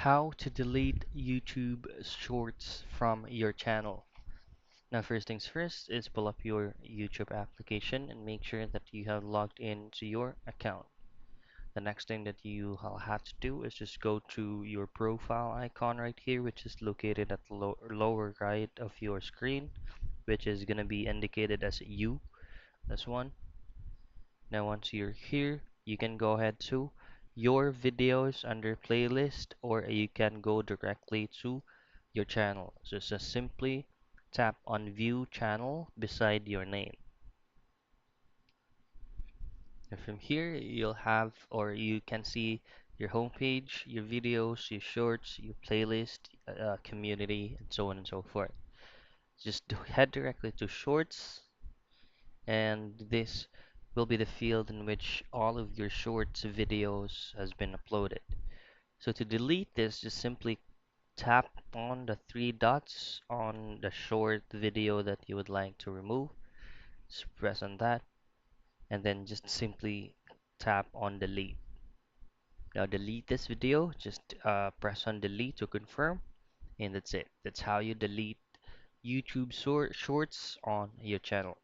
How to delete YouTube shorts from your channel. Now, first things first is pull up your YouTube application and make sure that you have logged into your account. The next thing that you will have to do is just go to your profile icon right here, which is located at the lower right of your screen, which is going to be indicated as you, this one. Now, once you're here, you can go ahead to your videos under playlist, or you can go directly to your channel. So just simply tap on view channel beside your name. And from here, you'll have, or you can see your homepage, your videos, your shorts, your playlist, community, and so on and so forth. Just head directly to shorts, and this will be the field in which all of your shorts videos has been uploaded. So to delete this, just simply tap on the three dots on the short video that you would like to remove. Just press on that and then just simply tap on delete. Now delete this video, just press on delete to confirm, and that's it. That's how you delete YouTube shorts on your channel.